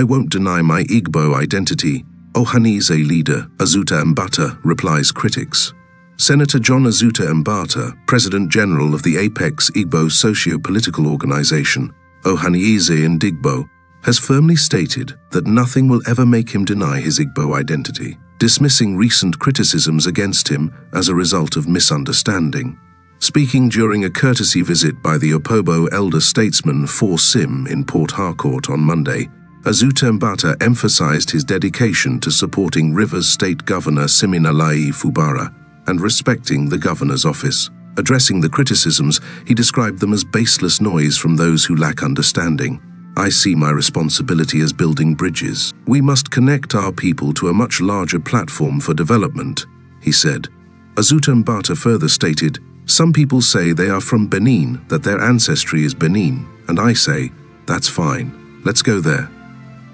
I won't deny my Igbo identity, Ohanaeze leader Azuta-Mbata replies critics. Senator John Azuta-Mbata, President General of the Apex Igbo socio-political organization, Ohanaeze, has firmly stated that nothing will ever make him deny his Igbo identity, dismissing recent criticisms against him as a result of misunderstanding. Speaking during a courtesy visit by the Opobo elder statesman for Sim in Port Harcourt on Monday, Azuta-Mbata emphasized his dedication to supporting Rivers State Governor Siminalayi Fubara and respecting the governor's office. Addressing the criticisms, he described them as baseless noise from those who lack understanding. I see my responsibility as building bridges. We must connect our people to a much larger platform for development, he said. Azuta-Mbata further stated, some people say they are from Benin, that their ancestry is Benin, and I say, that's fine, let's go there.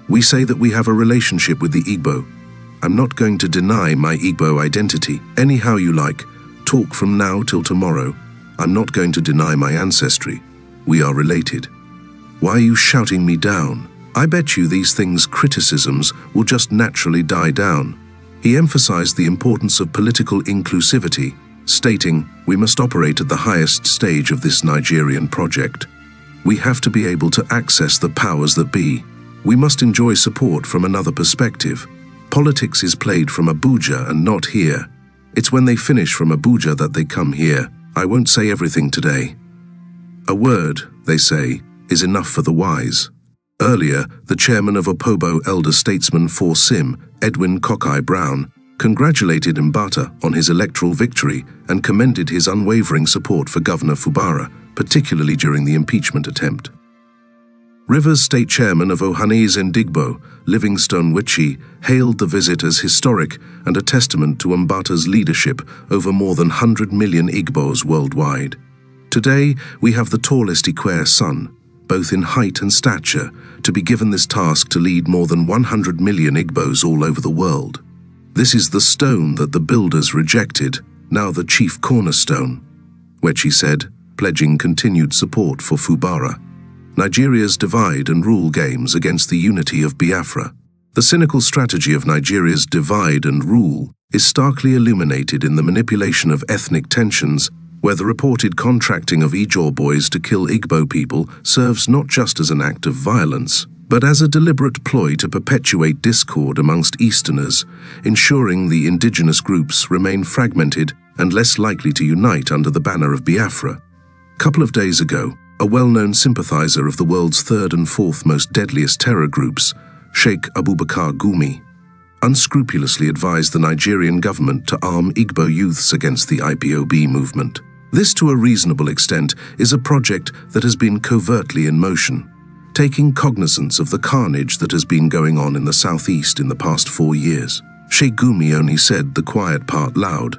We say that we have a relationship with the Igbo. I'm not going to deny my Igbo identity. Anyhow you like, talk from now till tomorrow. I'm not going to deny my ancestry. We are related. Why are you shouting me down? I bet you these criticisms will just naturally die down. He emphasized the importance of political inclusivity, stating, we must operate at the highest stage of this Nigerian project. We have to be able to access the powers that be. We must enjoy support from another perspective. Politics is played from Abuja and not here. It's when they finish from Abuja that they come here. I won't say everything today. A word, they say, is enough for the wise. Earlier, the chairman of Opobo elder statesman for Sim, Edwin Kokai Brown, congratulated Mbata on his electoral victory and commended his unwavering support for Governor Fubara, particularly during the impeachment attempt. Rivers State Chairman of Ohanaeze, Livingstone Wichi, hailed the visit as historic and a testament to Mbata's leadership over more than 100 million Igbos worldwide. Today, we have the tallest Ikwe son, both in height and stature, to be given this task to lead more than 100 million Igbos all over the world. This is the stone that the builders rejected, now the chief cornerstone, Wichi said, pledging continued support for Fubara. Nigeria's divide and rule games against the unity of Biafra. The cynical strategy of Nigeria's divide and rule is starkly illuminated in the manipulation of ethnic tensions, where the reported contracting of Ijaw boys to kill Igbo people serves not just as an act of violence, but as a deliberate ploy to perpetuate discord amongst Easterners, ensuring the indigenous groups remain fragmented and less likely to unite under the banner of Biafra. A couple of days ago, a well-known sympathizer of the world's third and fourth most deadliest terror groups, Sheikh Abubakar Gumi, unscrupulously advised the Nigerian government to arm Igbo youths against the IPOB movement. This, to a reasonable extent, is a project that has been covertly in motion, taking cognizance of the carnage that has been going on in the southeast in the past 4 years. Sheikh Gumi only said the quiet part loud,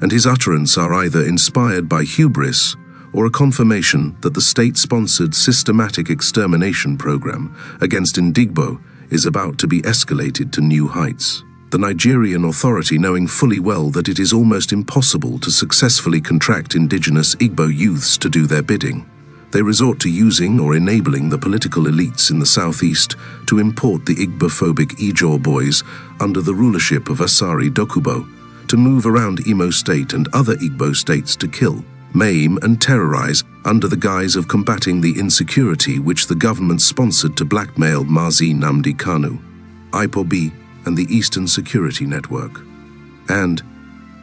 and his utterance are either inspired by hubris or a confirmation that the state-sponsored systematic extermination program against Ndigbo is about to be escalated to new heights. The Nigerian Authority, knowing fully well that it is almost impossible to successfully contract indigenous Igbo youths to do their bidding, they resort to using or enabling the political elites in the southeast to import the Igbophobic Ijaw boys under the rulership of Asari Dokubo to move around Imo State and other Igbo states to kill, maim and terrorize under the guise of combating the insecurity which the government sponsored to blackmail Mazi Nnamdi Kanu, IPOB, and the Eastern Security Network. And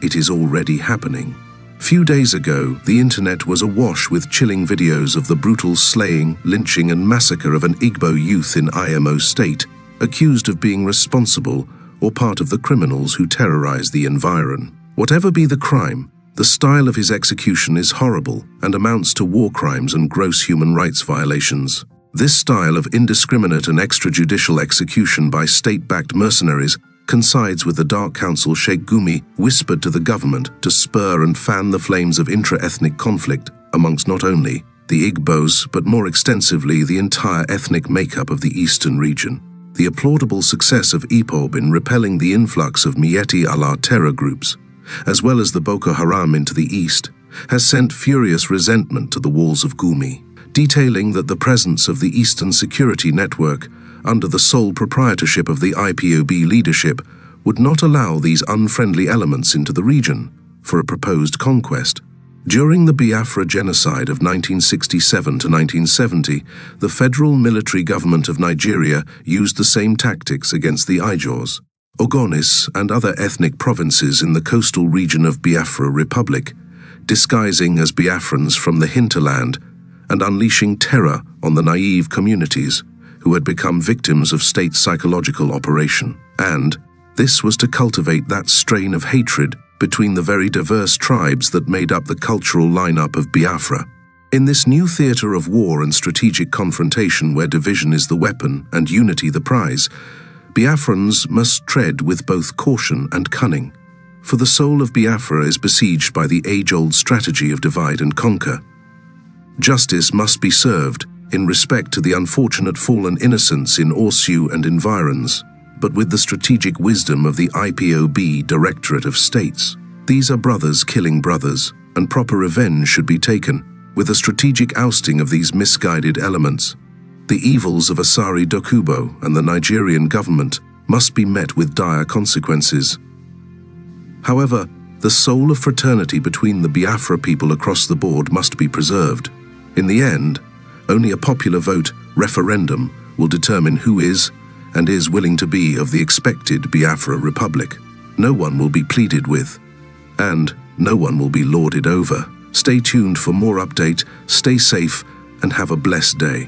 it is already happening. Few days ago, the internet was awash with chilling videos of the brutal slaying, lynching and massacre of an Igbo youth in Imo State, accused of being responsible or part of the criminals who terrorize the environ. Whatever be the crime, the style of his execution is horrible and amounts to war crimes and gross human rights violations. This style of indiscriminate and extrajudicial execution by state-backed mercenaries coincides with the Dark Council Sheikh Gumi whispered to the government to spur and fan the flames of intra-ethnic conflict amongst not only the Igbos, but more extensively the entire ethnic makeup of the eastern region. The applaudable success of IPOB in repelling the influx of Miyetti Allah terror groups, as well as the Boko Haram into the east, has sent furious resentment to the walls of Gumi, detailing that the presence of the Eastern Security Network under the sole proprietorship of the IPOB leadership, would not allow these unfriendly elements into the region for a proposed conquest. During the Biafra genocide of 1967 to 1970, the federal military government of Nigeria used the same tactics against the Ijaws, Ogonis, and other ethnic provinces in the coastal region of Biafra Republic, disguising as Biafrans from the hinterland and unleashing terror on the naive communities who had become victims of state psychological operation. And this was to cultivate that strain of hatred between the very diverse tribes that made up the cultural lineup of Biafra. In this new theater of war and strategic confrontation where division is the weapon and unity the prize, Biafrans must tread with both caution and cunning. For the soul of Biafra is besieged by the age-old strategy of divide and conquer. Justice must be served in respect to the unfortunate fallen innocents in Orsu and environs, but with the strategic wisdom of the IPOB Directorate of States. These are brothers killing brothers, and proper revenge should be taken, with a strategic ousting of these misguided elements. The evils of Asari Dokubo and the Nigerian government must be met with dire consequences. However, the soul of fraternity between the Biafra people across the board must be preserved. In the end, only a popular vote, referendum, will determine who is and is willing to be of the expected Biafra Republic. No one will be pleaded with, and no one will be lorded over. Stay tuned for more update, stay safe, and have a blessed day.